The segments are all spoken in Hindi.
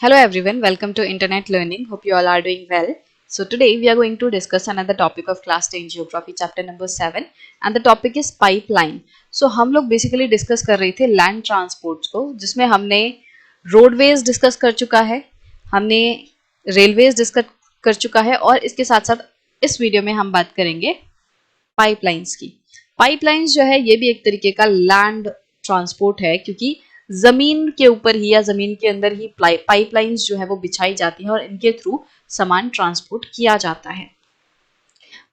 Hello everyone, welcome to Internet Learning. Hope you all are doing well. So today we are going to discuss another topic of class 10 geography chapter number 7 and the topic is pipeline. So हम लोग basically discuss कर रहे थे land transports को, जिसमें हमने roadways discuss कर चुका है, हमने railways discuss कर चुका है और इसके साथ साथ इस वीडियो में हम बात करेंगे पाइपलाइंस की। पाइपलाइंस जो है ये भी एक तरीके का लैंड ट्रांसपोर्ट है, क्योंकि जमीन के ऊपर ही या जमीन के अंदर ही पाइपलाइंस जो है वो बिछाई जाती है और इनके थ्रू सामान ट्रांसपोर्ट किया जाता है।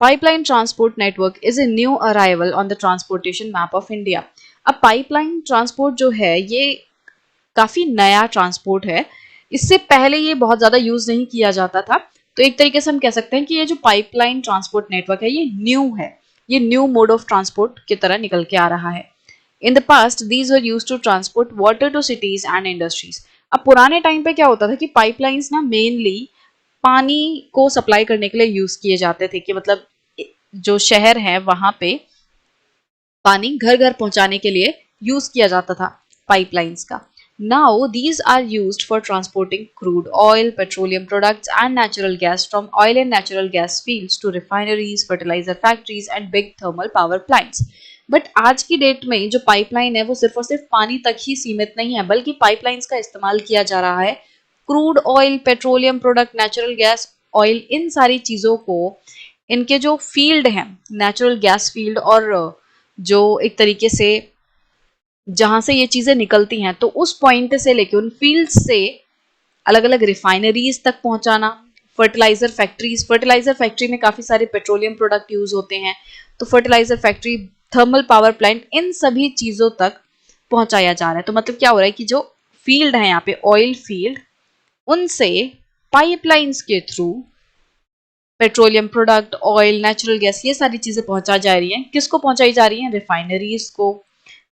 Pipeline transport network is a new arrival on the transportation map of India. अब पाइपलाइन ट्रांसपोर्ट जो है ये काफी नया ट्रांसपोर्ट है, इससे पहले ये बहुत ज्यादा यूज नहीं किया जाता था। तो एक तरीके से हम कह सकते हैं कि ये जो पाइपलाइन ट्रांसपोर्ट नेटवर्क है ये न्यू है, ये न्यू मोड ऑफ ट्रांसपोर्ट की तरह निकल के आ रहा है। In the past, these were used to transport water to cities and industries. अब पुराने टाइम पे क्या होता था कि पाइपलाइंस ना मेनली पानी को सप्लाई करने के लिए यूज किए जाते थे, कि मतलब जो शहर है वहां पे पानी घर घर पहुंचाने के लिए यूज किया जाता था पाइपलाइंस का। Now these are used for transporting crude oil, petroleum products and natural gas from oil and natural gas fields to refineries, fertilizer factories and big thermal power plants. But आज की डेट में जो पाइपलाइन है वो सिर्फ और सिर्फ पानी तक ही सीमित नहीं है, बल्कि पाइपलाइंस का इस्तेमाल किया जा रहा है crude oil, petroleum product, natural gas, oil, इन सारी चीजों को इनके जो फील्ड हैं, नेचुरल गैस फील्ड और जो एक तरीके से जहां से ये चीजें निकलती हैं, तो उस पॉइंट से लेके उन फील्ड से अलग अलग रिफाइनरीज तक पहुंचाना, फर्टिलाइजर फैक्ट्री में काफी सारे पेट्रोलियम प्रोडक्ट यूज होते हैं, तो fertilizer factory, thermal power plant, इन सभी चीजों तक पहुंचाया जा रहा है। तो मतलब क्या हो रहा है कि जो फील्ड है यहाँ पे ऑयल फील्ड, उनसे पाइपलाइंस के through petroleum product, oil, natural gas, ये सारी चीजें पहुंचाई जा रही हैं। किसको पहुंचाई जा रही हैं? रिफाइनरीज को,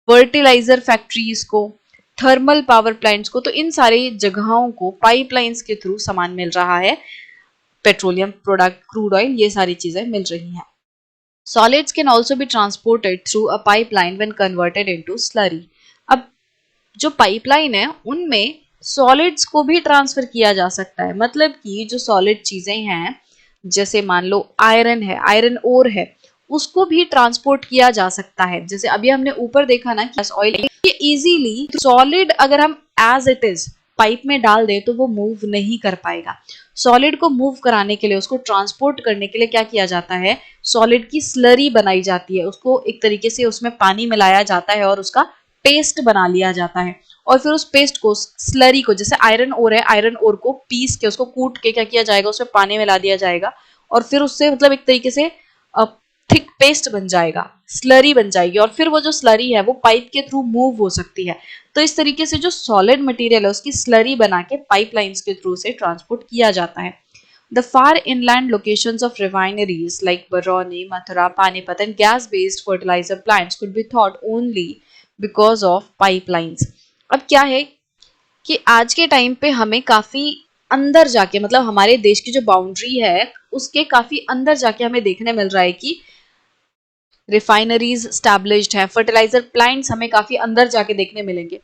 फर्टिलाइजर फैक्ट्रीज को, थर्मल पावर प्लांट्स को। तो इन सारी जगहों को पाइपलाइंस के थ्रू सामान मिल रहा है, पेट्रोलियम प्रोडक्ट, क्रूड ऑयल, ये सारी चीजें मिल रही हैं। Solids can also be transported through a pipeline when converted into slurry. अब जो पाइपलाइन है उनमें सॉलिड्स को भी ट्रांसफर किया जा सकता है, मतलब कि जो सॉलिड चीजें हैं, जैसे मान लो आयरन है, आयरन ओर है, उसको भी ट्रांसपोर्ट किया जा सकता है। जैसे अभी हमने ऊपर देखा ना कि ऑयल, ये इजीली सॉलिड अगर हम एज इट इज पाइप में डाल दें तो वो मूव नहीं कर पाएगा। सॉलिड को मूव कराने के लिए, उसको ट्रांसपोर्ट करने के लिए क्या किया जाता है? सॉलिड की स्लरी बनाई जाती है, उसको एक तरीके से उसमें पानी मिलाया जाता है और उसका पेस्ट बना लिया जाता है, और फिर उस पेस्ट को, स्लरी को, जैसे आयरन ओर है, आयरन ओर को पीस के, उसको कूट के क्या किया जाएगा? उसमें पानी मिला दिया जाएगा और फिर उससे मतलब एक तरीके से थिक पेस्ट बन जाएगा, स्लरी बन जाएगी, और फिर वो जो स्लरी है वो पाइप के थ्रू मूव हो सकती है। तो इस तरीके से जो सॉलिड मटेरियल है उसकी स्लरी बना के पाइपलाइंस के थ्रू से ट्रांसपोर्ट किया जाता है। The far inland locations of refineries like Barauni, Mathura, Panipat and gas-based fertilizer plants could be thought only because of pipelines. अब क्या है कि आज के टाइम पे हमें काफी अंदर जाके, मतलब हमारे देश की जो बाउंड्री है उसके काफी अंदर जाके हमें देखने मिल रहा है कि रिफाइनरीज स्टैब्लिश्ड है, फर्टिलाइजर प्लांट्स हमें काफी अंदर जाके देखने मिलेंगे।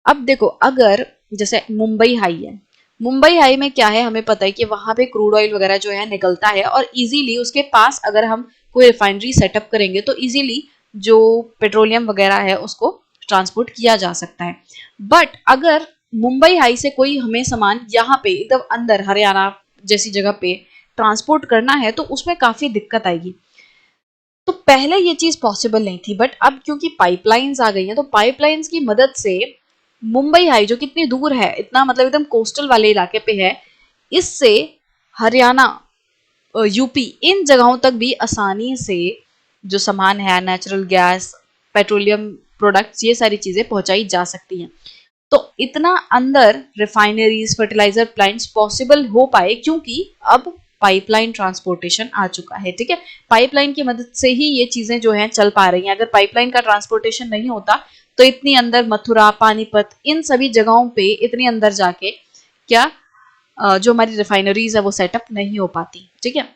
अब देखो, अगर जैसे मुंबई हाई है, मुंबई हाई में क्या है, हमें पता है कि वहां पे क्रूड ऑयल वगैरह जो है निकलता है, और इजीली उसके पास अगर हम कोई रिफाइनरी सेटअप करेंगे तो इजीली जो पेट्रोलियम वगैरह है उसको ट्रांसपोर्ट किया जा सकता है। बट अगर मुंबई हाई से कोई हमें सामान यहाँ पे एकदम अंदर हरियाणा जैसी जगह पे ट्रांसपोर्ट करना है तो उसमें काफी दिक्कत आएगी। तो पहले ये चीज पॉसिबल नहीं थी, बट अब क्योंकि पाइपलाइंस आ गई हैं तो पाइपलाइंस की मदद से मुंबई हाई जो कितनी दूर है, इतना मतलब एकदम कोस्टल वाले इलाके पे है, इससे हरियाणा, यूपी, इन जगहों तक भी आसानी से जो सामान है, नेचुरल गैस, पेट्रोलियम प्रोडक्ट्स, ये सारी चीजें पहुंचाई जा सकती हैं। तो इतना अंदर रिफाइनरीज, फर्टिलाइजर प्लांट्स पॉसिबल हो पाए क्योंकि अब पाइपलाइन ट्रांसपोर्टेशन आ चुका है। ठीक है, पाइपलाइन की मदद से ही ये चीजें जो हैं चल पा रही हैं। अगर पाइपलाइन का ट्रांसपोर्टेशन नहीं होता तो इतनी अंदर मथुरा, पानीपत, इन सभी जगहों पे इतनी अंदर जाके क्या जो हमारी रिफाइनरीज है वो सेटअप नहीं हो पाती। ठीक है,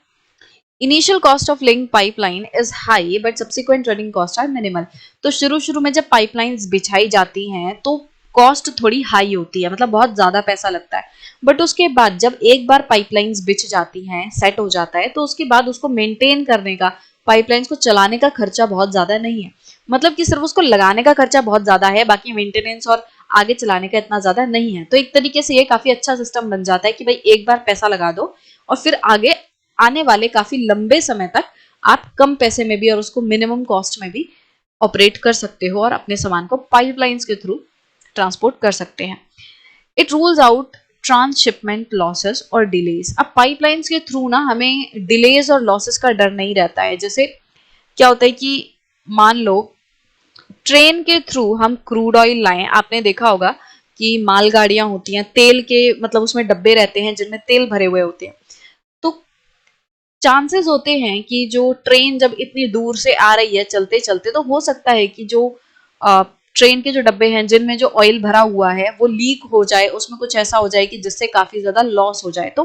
initial cost of laying pipeline is high but subsequent running cost are minimal. तो शुरू शुरू में जब पाइपलाइंस बिछाई जाती हैं तो कॉस्ट थोड़ी हाई होती है, मतलब बहुत ज्यादा पैसा लगता है। बट उसके बाद जब एक बार पाइपलाइंस बिछ जाती हैं, सेट हो जाता है, तो उसके बाद उसको मेंटेन करने का, पाइपलाइंस को चलाने का खर्चा बहुत ज्यादा नहीं है। मतलब कि सिर्फ उसको लगाने का खर्चा बहुत ज्यादा है, बाकी मेंटेनेंस और आगे चलाने का इतना ज्यादा नहीं है। तो एक तरीके से ये काफी अच्छा सिस्टम बन जाता है कि भाई एक बार पैसा लगा दो और फिर आगे आने वाले काफी लंबे समय तक आप कम पैसे में भी और उसको मिनिमम कॉस्ट में भी ऑपरेट कर सकते हो और अपने सामान को पाइपलाइंस के थ्रू ट्रांसपोर्ट कर सकते हैं। It rules out transshipment losses और डिलेज। अब पाइपलाइंस के थ्रू ना हमें डिलेज और लॉसेस का डर नहीं रहता है। जैसे क्या होता है कि मान लो ट्रेन के थ्रू हम क्रूड ऑयल लाएं, आपने देखा होगा कि मालगाड़ियां होती हैं तेल के, मतलब उसमें डब्बे रहते हैं जिनमें तेल भरे हुए होते हैं। तो चांसेस होते हैं कि जो ट्रेन जब इतनी दूर से आ रही है चलते चलते, तो हो सकता है कि जो ट्रेन के जो डब्बे हैं जिनमें जो ऑयल भरा हुआ है वो लीक हो जाए, उसमें कुछ ऐसा हो जाए कि जिससे काफी ज्यादा लॉस हो जाए। तो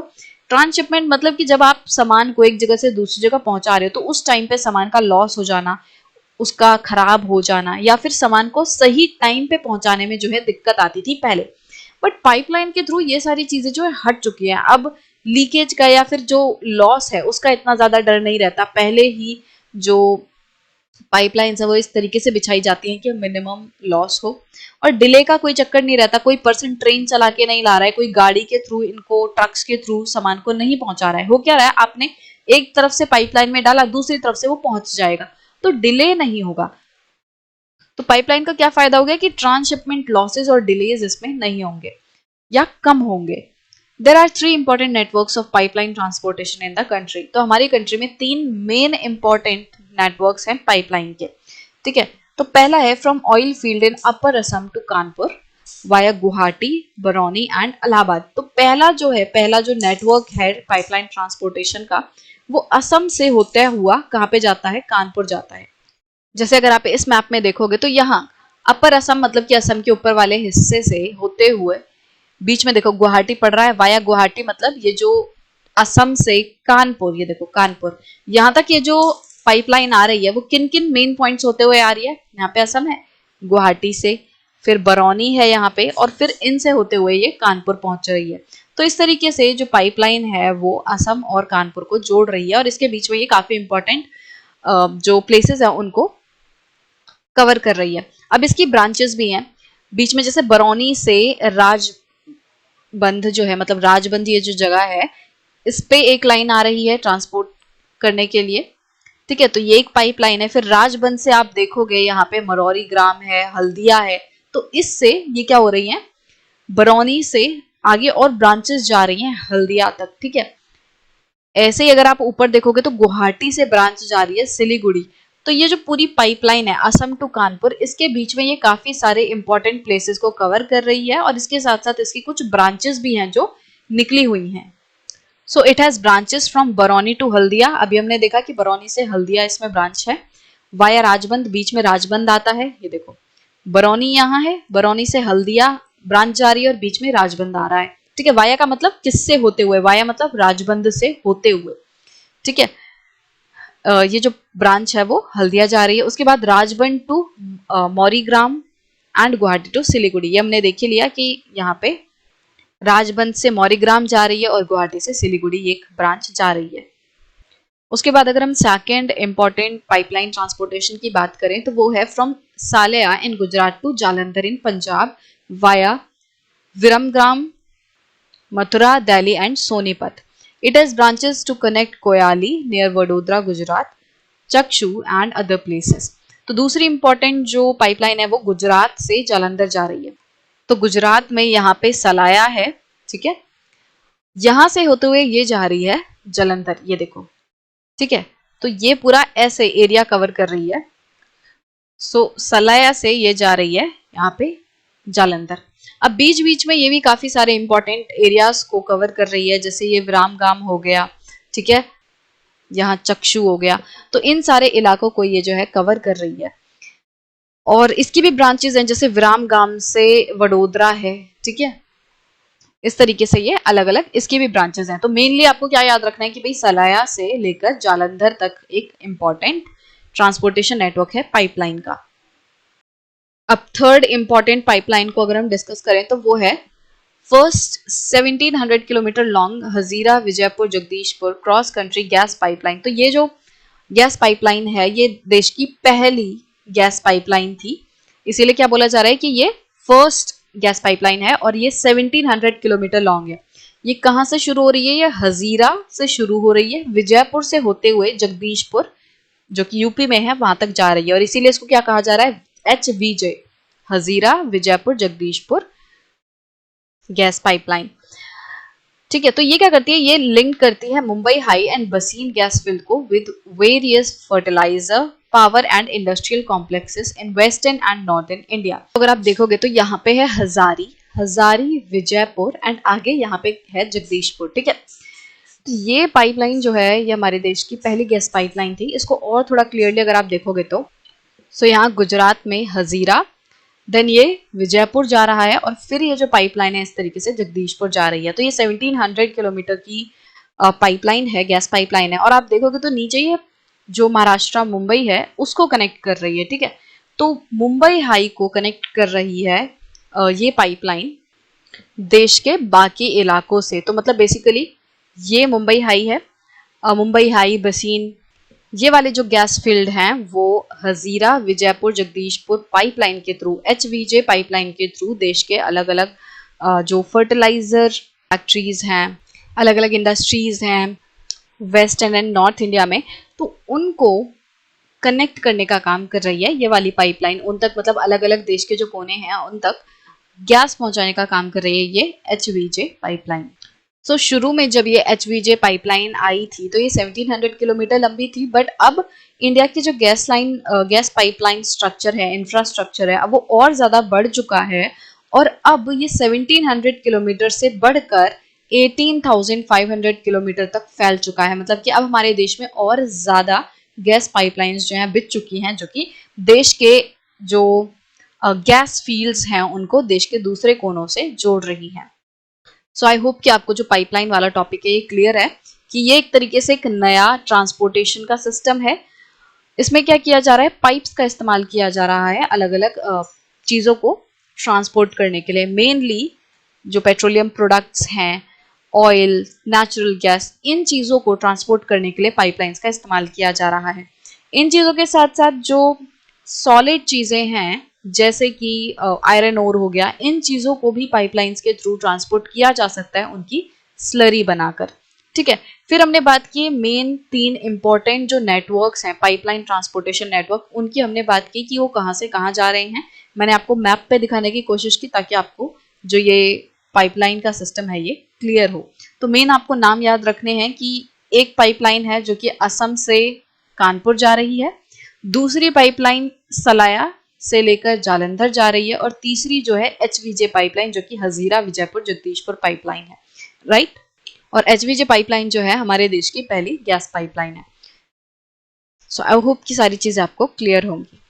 ट्रांसशिपमेंट मतलब कि जब आप सामान को एक जगह से दूसरी जगह पहुंचा रहे हो तो उस टाइम पे सामान का लॉस हो जाना, उसका खराब हो जाना, या फिर सामान को सही टाइम पे पहुंचाने में जो है दिक्कत आती थी पहले। बट पाइपलाइन के थ्रू ये सारी चीजें जो है हट चुकी हैं। अब लीकेज का या फिर जो लॉस है उसका इतना ज्यादा डर नहीं रहता। पहले ही जो पाइपलाइंस है वो इस तरीके से बिछाई जाती हैं कि मिनिमम लॉस हो, और डिले का कोई चक्कर नहीं रहता। कोई पर्सन ट्रेन चला के नहीं ला रहा है, कोई गाड़ी के थ्रू इनको, ट्रक्स के थ्रू सामान को नहीं पहुंचा रहा है। हो क्या रहा है, आपने एक तरफ से पाइपलाइन में डाला, दूसरी तरफ से वो पहुंच जाएगा, तो डिले नहीं होगा। तो पाइपलाइन का क्या फायदा हो गया कि ट्रांसशिपमेंट लॉसेस और डिलेज इसमें नहीं होंगे या कम होंगे। There are 3 important networks of pipeline transportation in the country. तो हमारी कंट्री में 3 मेन इंपॉर्टेंट नेटवर्क्स हैं पाइपलाइन के। ठीक है, तो पहला है from oil field in upper Assam to Kanpur via Guwahati, Barauni and Allahabad. तो पहला जो नेटवर्क है पाइपलाइन ट्रांसपोर्टेशन का, वो असम से होता हुआ कहाँ पे जाता है, कानपुर जाता है। जैसे अगर आप इस मैप में देखोगे तो यहाँ अपर असम मतलब कि असम के ऊपर वाले हिस्से से होते हुए बीच में देखो गुवाहाटी पड़ रहा है, वाया गुवाहाटी मतलब ये जो असम से कानपुर, ये देखो कानपुर, यहाँ तक ये जो पाइपलाइन आ रही है वो किन किन मेन पॉइंट्स होते हुए आ रही है। यहाँ पे असम है, गुवाहाटी से, फिर बरौनी है यहाँ पे, और फिर इनसे होते हुए ये कानपुर पहुंच रही है। तो इस तरीके से जो पाइपलाइन है वो असम और कानपुर को जोड़ रही है, और इसके बीच में ये काफी इंपॉर्टेंट जो प्लेसेस है उनको कवर कर रही है। अब इसकी ब्रांचेस भी हैं बीच में, जैसे बरौनी से राजबंध जो है, मतलब राजबंध ये जो जगह है, इस पे एक लाइन आ रही है ट्रांसपोर्ट करने के लिए। ठीक है, तो ये एक पाइपलाइन है। फिर राजबंध से आप देखोगे यहाँ पे मरौरी ग्राम है, हल्दिया है, तो इससे ये क्या हो रही है, बरौनी से आगे और ब्रांचेस जा रही हैं हल्दिया तक। ठीक है, ऐसे ही अगर आप ऊपर देखोगे तो गुवाहाटी से ब्रांच जा रही है सिलीगुड़ी। तो ये जो पूरी पाइपलाइन है असम टू कानपुर, इसके बीच में ये काफी सारे इंपॉर्टेंट प्लेसेस को कवर कर रही है, और इसके साथ साथ इसकी कुछ ब्रांचेस भी हैं जो निकली हुई हैं। So it has branches from Barauni to Haldia. अभी हमने देखा कि बरौनी से हल्दिया इसमें ब्रांच है। वाया राजबंद, बीच में राजबंद आता है, ये देखो बरौनी यहाँ है, बरौनी से हल्दिया ब्रांच जा रही है और बीच में राजबंद आ रहा है। ठीक है, वाया का मतलब किससे होते हुए, वाया मतलब राजबंद से होते हुए। ठीक है, ये जो ब्रांच है वो हल्दिया जा रही है। उसके बाद Rajbandh to Mourigram and Guwahati to Siliguri, ये हमने देख ही लिया कि यहाँ पे राजबंद से मौरीग्राम जा रही है और गुवाहाटी से सिलीगुड़ी एक ब्रांच जा रही है। उसके बाद अगर हम सेकेंड इंपॉर्टेंट पाइपलाइन ट्रांसपोर्टेशन की बात करें तो वो है from Salaya in Gujarat to Jalandhar in Punjab via Viramgam, Mathura, Delhi and Sonipat. It has branches to connect Koyali near Vadodara Gujarat, Chaksu and other places. तो दूसरी इंपॉर्टेंट जो पाइपलाइन है वो गुजरात से जालंधर जा रही है। तो गुजरात में यहाँ पे सलाया है, ठीक है, यहां से होते हुए ये जा रही है जालंधर, ये देखो। ठीक है, तो ये पूरा ऐसे एरिया कवर कर रही है। सो सलाया से ये जा रही है यहाँ पे जालंधर। अब बीच बीच में ये भी काफी सारे इंपॉर्टेंट एरियाज को कवर कर रही है, जैसे ये विरामगाम हो गया, ठीक है, यहाँ चक्षु हो गया। तो इन सारे इलाकों को ये जो है कवर कर रही है, और इसकी भी ब्रांचेस हैं, जैसे विरामगाम से वडोदरा है। ठीक है, इस तरीके से ये अलग अलग इसकी भी ब्रांचेस हैं। तो मेनली आपको क्या याद रखना है कि भाई सलाया से लेकर जालंधर तक एक इंपॉर्टेंट ट्रांसपोर्टेशन नेटवर्क है पाइपलाइन का। अब थर्ड इंपॉर्टेंट पाइपलाइन को अगर हम डिस्कस करें तो वो है first 1700 kilometre long Hazira Vijaypur Jagdishpur cross country gas pipeline. तो ये जो गैस पाइपलाइन है ये देश की पहली गैस पाइपलाइन थी, इसीलिए क्या बोला जा रहा है कि ये फर्स्ट गैस पाइपलाइन है और ये 1700 किलोमीटर लॉन्ग है। ये कहाँ से शुरू हो रही है? ये हजीरा से शुरू हो रही है, विजयपुर से होते हुए जगदीशपुर जो कि यूपी में है वहां तक जा रही है, और इसीलिए इसको क्या कहा जा रहा है? HVJ, Hazira Vijaypur Jagdishpur gas pipeline. ठीक है, तो ये क्या करती है? ये लिंक करती है Mumbai high and Bassein gas field को with various fertilizer power and industrial complexes in western and northern India. अगर आप देखोगे तो यहाँ पे है हजारी विजयपुर एंड आगे यहाँ पे है जगदीशपुर। ठीक है, तो ये पाइपलाइन जो है ये हमारे देश की पहली गैस पाइपलाइन थी। इसको और थोड़ा क्लियरली अगर आप देखोगे तो यहाँ गुजरात में हजीरा, देन ये विजयपुर जा रहा है और फिर ये जो पाइपलाइन है इस तरीके से जगदीशपुर जा रही है। तो ये 1700 किलोमीटर की पाइपलाइन है, गैस पाइपलाइन है। और आप देखोगे तो नीचे ये जो महाराष्ट्र मुंबई है उसको कनेक्ट कर रही है। ठीक है, तो मुंबई हाई को कनेक्ट कर रही है ये पाइपलाइन देश के बाकी इलाकों से। तो मतलब बेसिकली ये मुंबई हाई है, मुंबई हाई बसीन ये वाले जो गैस फील्ड हैं वो हजीरा विजयपुर जगदीशपुर पाइपलाइन के थ्रू, HVJ पाइपलाइन के थ्रू देश के अलग अलग जो फर्टिलाइजर फैक्ट्रीज हैं, अलग अलग इंडस्ट्रीज हैं वेस्टर्न एंड नॉर्थ इंडिया में, तो उनको कनेक्ट करने का काम कर रही है ये वाली पाइपलाइन। उन तक मतलब अलग अलग देश के जो कोने हैं उन तक गैस पहुंचाने का काम कर रही है ये HVJ पाइपलाइन। सो शुरू में जब ये HVJ पाइपलाइन आई थी तो ये 1700 किलोमीटर लंबी थी, बट अब इंडिया की जो गैस पाइपलाइन स्ट्रक्चर है, इंफ्रास्ट्रक्चर है, अब वो और ज़्यादा बढ़ चुका है और अब ये 1700 किलोमीटर से बढ़कर 18,500 किलोमीटर तक फैल चुका है। मतलब कि अब हमारे देश में और ज़्यादा गैस पाइपलाइंस जो हैं बिछ चुकी हैं, जो कि देश के जो गैस फील्ड्स हैं उनको देश के दूसरे कोनों से जोड़ रही हैं। सो आई होप कि आपको जो पाइपलाइन वाला टॉपिक है ये क्लियर है कि ये एक तरीके से एक नया ट्रांसपोर्टेशन का सिस्टम है। इसमें क्या किया जा रहा है? पाइप्स का इस्तेमाल किया जा रहा है अलग अलग चीज़ों को ट्रांसपोर्ट करने के लिए। मेनली जो पेट्रोलियम प्रोडक्ट्स हैं, ऑयल, नेचुरल गैस, इन चीज़ों को ट्रांसपोर्ट करने के लिए पाइपलाइंस का इस्तेमाल किया जा रहा है। इन चीज़ों के साथ साथ जो सॉलिड चीज़ें हैं जैसे कि आयरन ओर हो गया, इन चीज़ों को भी पाइपलाइंस के थ्रू ट्रांसपोर्ट किया जा सकता है उनकी स्लरी बनाकर। ठीक है, फिर हमने बात की मेन 3 इंपॉर्टेंट जो नेटवर्क्स हैं पाइपलाइन ट्रांसपोर्टेशन नेटवर्क, उनकी हमने बात की कि वो कहाँ से कहाँ जा रहे हैं। मैंने आपको मैप पे दिखाने की कोशिश की ताकि आपको जो ये पाइपलाइन का सिस्टम है ये क्लियर हो। तो मेन आपको नाम याद रखने हैं कि एक पाइपलाइन है जो कि असम से कानपुर जा रही है, दूसरी पाइपलाइन सलाया से लेकर जालंधर जा रही है, और तीसरी जो है HVJ पाइपलाइन जो कि हजीरा विजयपुर जगदीशपुर पाइपलाइन है, राइट। और HVJ पाइपलाइन जो है हमारे देश की पहली गैस पाइपलाइन है। सो आई होप कि सारी चीजें आपको क्लियर होंगी।